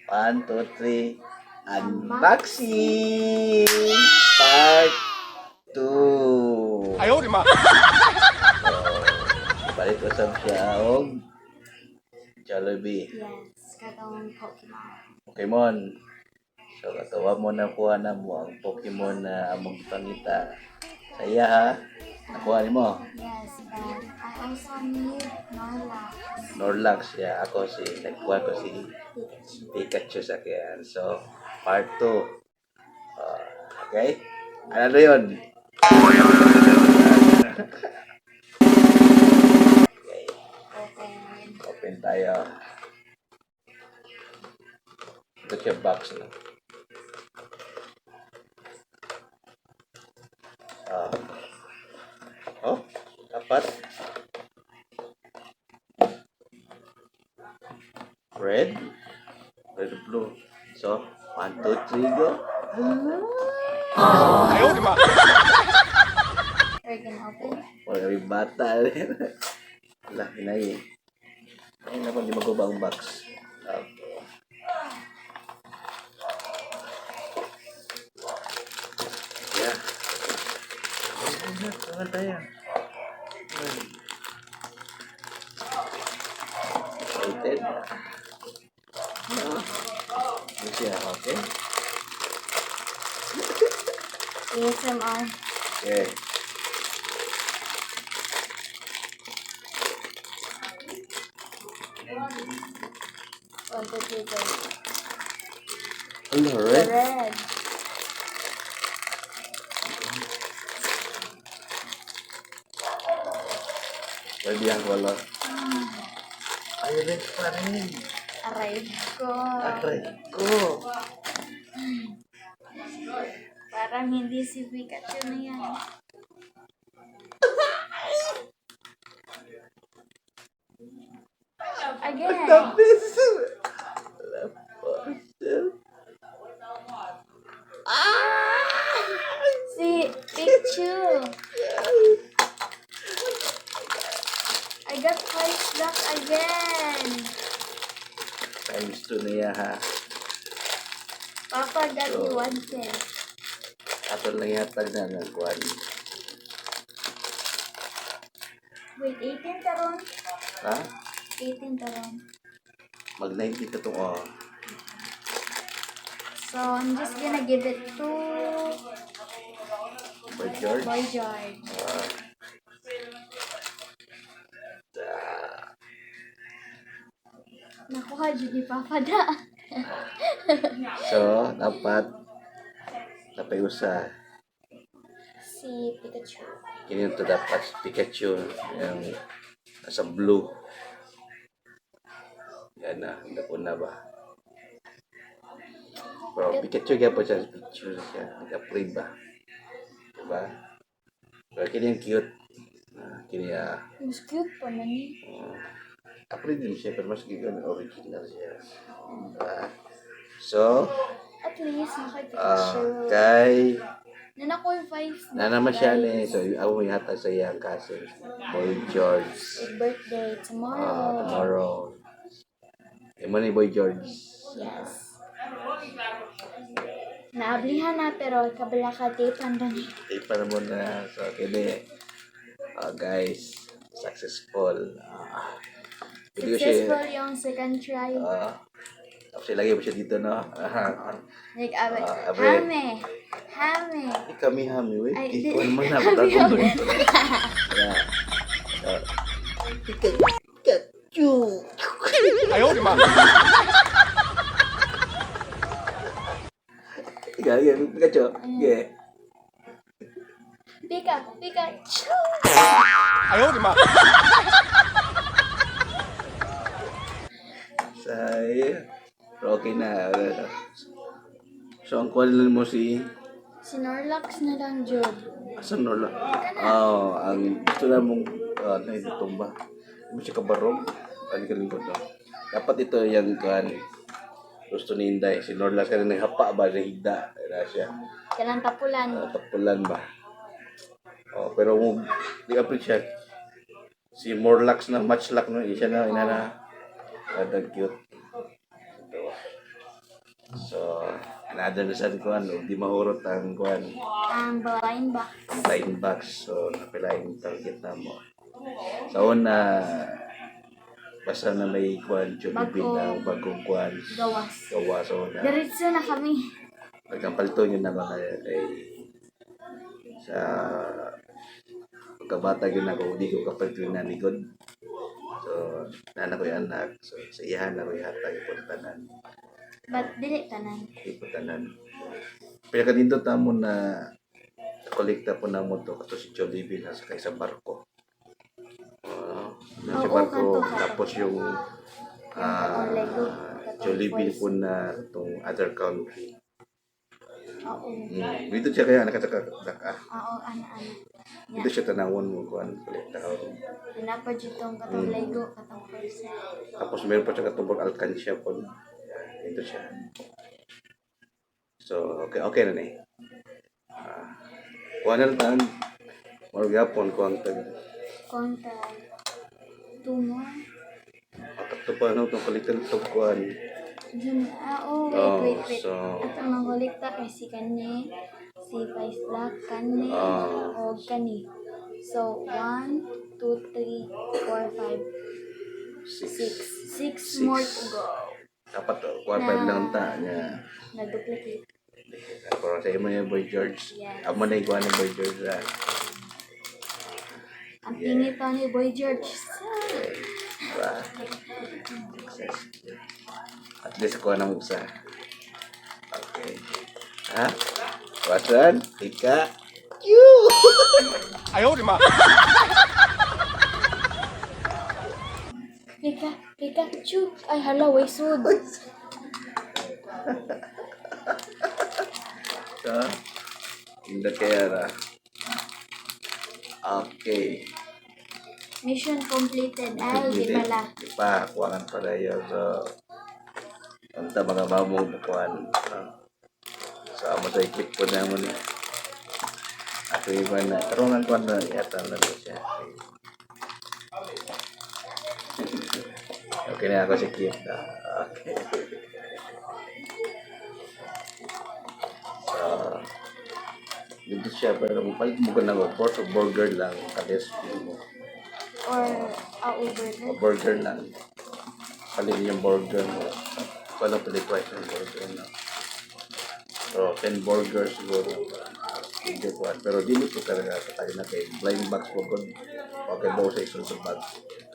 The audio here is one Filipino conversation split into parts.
One, two, three. Unboxing! Part 2. Ayaw, di ma. Balik usap siya og Jollibee. Yes, katong Pokemon. Pokemon. So, katawa mo na kuha na mo ang Pokemon na among pangita. Sa iya ha. Nakuha ni mo. Yes, but I also need Norlax. Norlax siya. Ako nagkuha ko si Pikachu sa kyan. So, part 2. Okay? Ano yun? Okay. Open. Open tayo. Ito siya box na. Dapat. Red. Red, blue. So, 1, 2, 3, go. Ayaw, di ma. We're gonna open. Wala kami bata rin. Wala, hinay. Ay, naman, di magubang box. Okay. Yeah. Tangan tayo. Excited. Ito siya, okay? ASMR. Okay. One, two, three, go. Hello, The red. red. Pwede ang wala. Ay, red pa rin. Aray ko. Aray ko. Parang hindi si Pikachu na yan. Again. Tapos. Si Pikachu. I got five back again. Times 2 na yan, ha. Papa got me So, 1 cent. ato lang yata na nagkuhan. Wait, 18 taron? Ha? 18 taron. Mag-90 ka itong, oh. So, I'm just gonna give it to Boy George. Boy George. Nakuha, Judy Papa da. So, dapat napayusa. Si Pikachu. Kini ito dapat si Pikachu yung nasa blue. Yan na, hindi ko na ba. Pero Pikachu kaya po siya, Pikachu siya, nag-upgrade ba? Diba? Pero kini yung cute. Kini Mas cute pa na ni. upgrade din siya, pero mas gigan original siya. Diba? So, At least, nakay Pikachu. kay Nanak ko yung 5. na naman siya ni, so ako may hatag sa iyang cousin, Boy George. His birthday tomorrow. Tomorrow. Yung mo ni Boy George. Yes. Naablihan na pero kabala ka tape ni. Tape pa naman na. So, kini, guys, successful. Video Successful siya. yung second try. Tapos ilagay mo siya dito, no? Like, abre. Hame. Di kami hami, wait. Ay, Ikaw naman na. Hami, Patago mo hami. dito. Pikachu. Ayaw, di ma. Pikachu. Yeah. Pikachu. Ayaw, di ma. Saya. Pero okay na. So, ang kuha mo si Snorlax na lang, Jud. asan no lang? Ang gusto na mong na tumba. Hindi mo siya kabarong. Ano ka lingkod no? Dapat ito yung kan gusto ni Inday. Si Norlas ka na naghapa ba? Nahigda. Kaya siya. Kanang tapulan. Tapulan ba? Pero mo di-appreciate. Si Morlax na Matchlack no? Isa na inana. Kada cute. Ito. So, another na sa kuan, di mahurot ang kuan, Ang blind box. ang line box. So, napilaing target na mo. Sa una, basta na may kuan, Jollibee na bagong kuan. Gawas. Gawa, so na. Diretso na kami. Pagkapalto nyo na mga kay sa pagkabata yun ako, hindi ko kapalto yung nanigod. So, nana ko yung anak. So, sa iyahan na ko ihatag iputanan. But dili tanan. Iputanan. Pero kanindot na mo na kolekta po na mo to kato si Jollibee na sa isang barko. Sa Oo, barko, kanto. tapos yung Lego. Jollibee po na itong other country. Oo. Dito siya kaya nakataka. Oo, ana. Dito siya tanawon mo kung kolekta ka. Pinapa ditong katong Lego, katong person. Tapos meron pa siya katubog alkansya po. Ito siya. So, okay na na eh. Kuha na lang. Maragapon ko ang tag. Konta. Tungo. Makapto pa na itong kalitan itong kuhan. Diyan, wait. So, At ang mangolekta kay si Kanye, si Vice Black, Kanye, o Kanye. So, 1, 2, 3, 4, 5, 6. 6 more to go. Dapat kuha pa lang ta niya. Nag-duplicate. Para sa imo yung Boy George. Yes. Amo na yung kuha ng Boy George. Ang pingit pa ni Boy George. Diba? Success. At least kuha ng usa. Okay. Ha? Wasan? Ika? Ayaw, di ma. Pikachu. Ay, hala, way sud. So, hindi kaya ra. Okay. Mission completed. Ay, di pala. Di pa, kuwangan pala yun. So, unta mga mamong bukuan. So, amo sa i-click po na mo ni. Ako iba na. Tarungan ko na yata na doon siya. Okay na ako si Kip na. Okay. So, dito siya. Pero palit mo ko na mo. Pork or burger lang. Kades mo. Or Uber. O burger lang. Palit yung burger mo. Paano pala price ng burger na. So, 10 burgers siguro. Hindi ko. Pero dili ko talaga tayo na kay blind box po ko. Okay, bawa sa isang sa bag.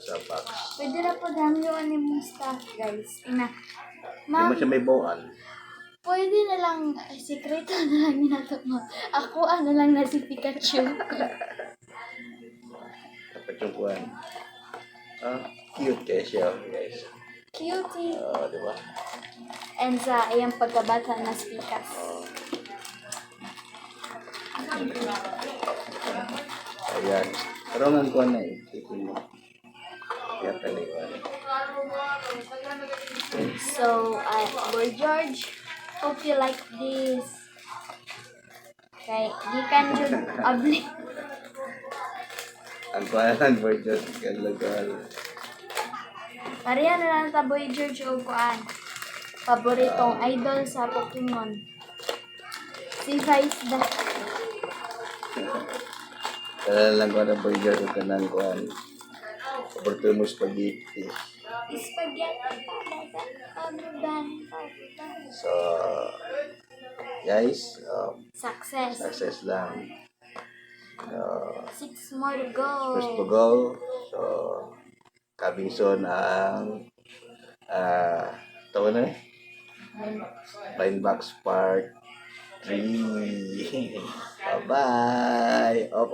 Sa box. Pwede na po damyoan ni mong staff, guys. Ina. Hindi Ma'am, mo siya may bawaan. pwede na lang, sikreto na lang ninato mo. Ako, ano lang na si Pikachu. Dapat yung kuhan. Cute kaya siya, guys. Cutie. Di ba? And sa iyang pagkabata na si Pikas. Ayan. Pero nga kuhan na eh. Tipin mo. Kaya talaga. So, Boy George, hope you like this. Kay, gikan yun, abli. Ang kuhan, burger. Kalagal. Pareha na lang sa Boy George o kuan. Paboritong idol sa Pokemon. Si Vice da. Kaya lang ko na burger ko ka ng kuhan. Paborito mo spaghetti. Spaghetti. So, guys, Success. success lang. 6 more to go. First to go. So, coming soon ang tawa na eh. Blind Box Part 3. Bye-bye. Off.